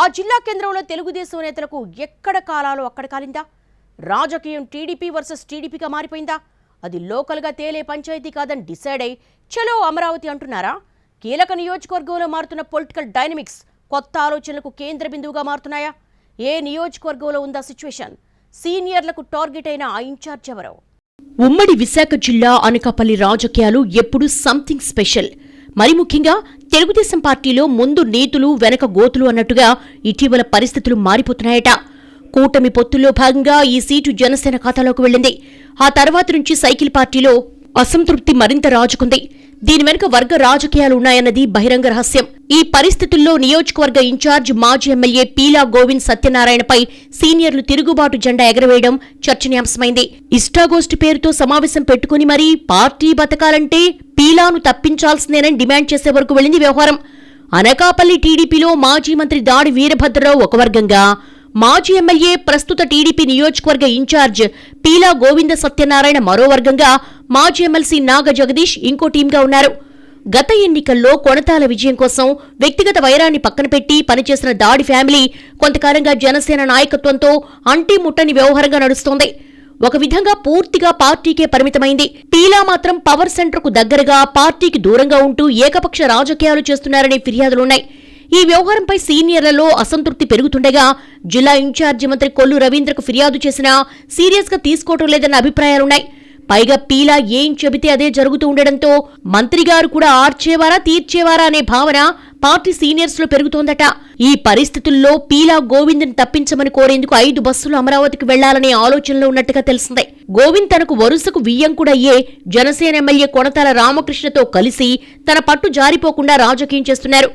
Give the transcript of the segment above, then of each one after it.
ఆ జిల్లా కేంద్రంలో తెలుగుదేశం నేతలకు ఎక్కడ కాలాలో అక్కడ కాలిందా? రాజకీయం టీడీపీ వర్సెస్ టీడీపీగా మారిపోయిందా? అది లోకల్గా తేలే పంచాయతీ కాదని డిసైడ్ అయి చలో అమరావతి అంటున్నారా? కీలక నియోజకవర్గంలో మారుతున్న పొలిటికల్ డైనమిక్స్ కొత్త ఆలోచనలకు కేంద్ర బిందువుగా మారుతున్నాయా? ఏ నియోజకవర్గంలో ఉందా సిచ్యువేషన్? సీనియర్లకు టార్గెట్ అయిన ఆ ఇన్ఛార్జ్ ఎవరో? ఉమ్మడి విశాఖ జిల్లా అనకాపల్లి రాజకీయాలు ఎప్పుడూ సంథింగ్ స్పెషల్. మరి ముఖ్యంగా తెలుగుదేశం పార్టీలో ముందు నీతులు వెనక గోతులు అన్నట్టుగా ఇటీవల పరిస్థితులు మారిపోతున్నాయట. కూటమి పొత్తుల్లో భాగంగా ఈ సీటు జనసేన ఖాతాలోకి వెళ్లింది. ఆ తర్వాత నుంచి సైకిల్ పార్టీలో అసంతృప్తి మరింత రాజుకుంది. దీని వెనుక వర్గ రాజకీయాలు ఉన్నాయన్నది బహిరంగ రహస్యం. ఈ పరిస్థితుల్లో నియోజకవర్గ ఇన్ఛార్జ్ మాజీ ఎమ్మెల్యే పీలా గోవింద్ సత్యనారాయణపై సీనియర్లు తిరుగుబాటు జెండా ఎగరవేయడం చర్చనీయాంశమైంది. ఇష్టాగోష్ఠి పేరుతో సమావేశం పెట్టుకుని మరీ పార్టీ బతకాలంటే పీలాను తప్పించాల్సిందేనని డిమాండ్ చేసే వరకు వెళ్లింది వ్యవహారం. అనకాపల్లి టీడీపీలో మాజీ మంత్రి దాడి వీరభద్రరావు ఒక వర్గంగా, మాజీ ఎమ్మెల్యే ప్రస్తుత టీడీపీ నియోజకవర్గ ఇన్ఛార్జ్ పీలా గోవింద సత్యనారాయణ మరో వర్గంగా, మాజీ ఎమ్మెల్సీ నాగ జగదీష్ ఇంకో టీంగా ఉన్నారు. గత ఎన్నికల్లో కొణతాల విజయం కోసం వ్యక్తిగత వైరాన్ని పక్కన పెట్టి పనిచేసిన దాడి ఫ్యామిలీ కొంతకాలంగా జనసేన నాయకత్వంతో అంటిముట్టని వ్యవహారంగా నడుస్తోంది. ఒక విధంగా పూర్తిగా పార్టీకే పరిమితమైంది. పీలా మాత్రం పవర్ సెంటర్కు దగ్గరగా, పార్టీకి దూరంగా ఉంటూ ఏకపక్ష రాజకీయాలు చేస్తున్నారనే ఫిర్యాదులున్నాయి. ఈ వ్యవహారంపై సీనియర్లలో అసంతృప్తి పెరుగుతుండగా జిల్లా ఇన్ఛార్జి మంత్రి కొల్లు రవీంద్రకు ఫిర్యాదు చేసినా సీరియస్ గా తీసుకోవటం లేదన్న అభిప్రాయాలున్నాయి. పైగా పీలా ఏం చెబితే అదే జరుగుతూ ఉండడంతో మంత్రిగారు కూడా ఆర్చేవారా తీర్చేవారా అనే భావన పార్టీ సీనియర్స్ లో పెరుగుతోందట. ఈ పరిస్థితుల్లో పీలా గోవింద్ని తప్పించమని కోరేందుకు 5 బస్సులు అమరావతికి వెళ్లాలనే ఆలోచనలో ఉన్నట్టుగా తెలిసింది. గోవింద్ తనకు వరుసకు వియ్యంకుడయ్యే జనసేన ఎమ్మెల్యే కొణతాల రామకృష్ణతో కలిసి తన పట్టు జారిపోకుండా రాజకీయం చేస్తున్నారు.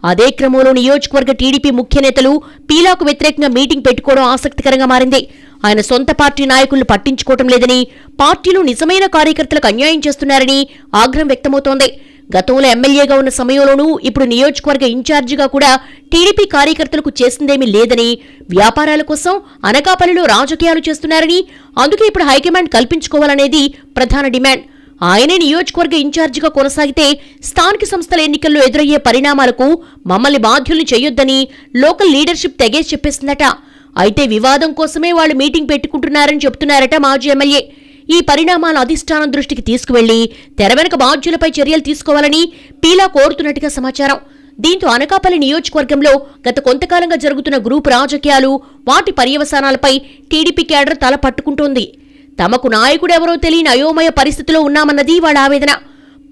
అదే క్రమంలో నియోజకవర్గ టీడీపీ ముఖ్య నేతలు పీలాకు వ్యతిరేకంగా మీటింగ్ పెట్టుకోవడం ఆసక్తికరంగా మారింది. ఆయన సొంత పార్టీ నాయకులను పట్టించుకోవటం లేదని, పార్టీలో నిజమైన కార్యకర్తలకు అన్యాయం చేస్తున్నారని ఆగ్రహం వ్యక్తమవుతోంది. గతంలో ఎమ్మెల్యేగా ఉన్న సమయంలోనూ ఇప్పుడు నియోజకవర్గ ఇన్ఛార్జిగా కూడా టీడీపీ కార్యకర్తలకు చేసిందేమీ లేదని, వ్యాపారాల కోసం అనకాపల్లిలో రాజకీయాలు చేస్తున్నారని, అందుకే ఇప్పుడు హైకమాండ్ కల్పించుకోవాలనేది ప్రధాన డిమాండ్. ఆయనే నియోజకవర్గ ఇన్ఛార్జిగా కొనసాగితే స్థానిక సంస్థల ఎన్నికల్లో ఎదురయ్యే పరిణామాలకు మమ్మల్ని బాధ్యుల్ని చేయొద్దని లోకల్ లీడర్షిప్ తెగేసి చెప్పేసిందట. అయితే వివాదం కోసమే వాళ్లు మీటింగ్ పెట్టుకుంటున్నారని చెబుతున్నారట మాజీ ఎమ్మెల్యే. ఈ పరిణామాల అధిష్టానం దృష్టికి తీసుకువెళ్లి తెర వెనుక బాధ్యులపై చర్యలు తీసుకోవాలని పీలా కోరుతున్నట్టుగా సమాచారం. దీంతో అనకాపల్లి నియోజకవర్గంలో గత కొంతకాలంగా జరుగుతున్న గ్రూపు రాజకీయాలు, వాటి పర్యవసానాలపై టీడీపీ కేడర్ తల పట్టుకుంటోంది. తమకు నాయకుడెవరో తెలియని అయోమయ పరిస్థితిలో ఉన్నామన్నది వాళ్ళ ఆవేదన.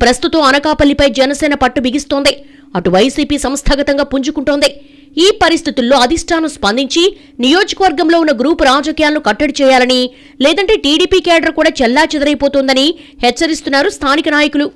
ప్రస్తుతం అనకాపల్లిపై జనసేన పట్టు బిగిస్తోంది. అటు వైసీపీ సంస్థాగతంగా పుంజుకుంటోంది. ఈ పరిస్థితుల్లో అధిష్టానం స్పందించి నియోజకవర్గంలో ఉన్న గ్రూపు రాజకీయాలను కట్టడి చేయాలని, లేదంటే టీడీపీ కేడర్ కూడా చెల్లాచెదరైపోతోందని హెచ్చరిస్తున్నారు స్థానిక నాయకులు.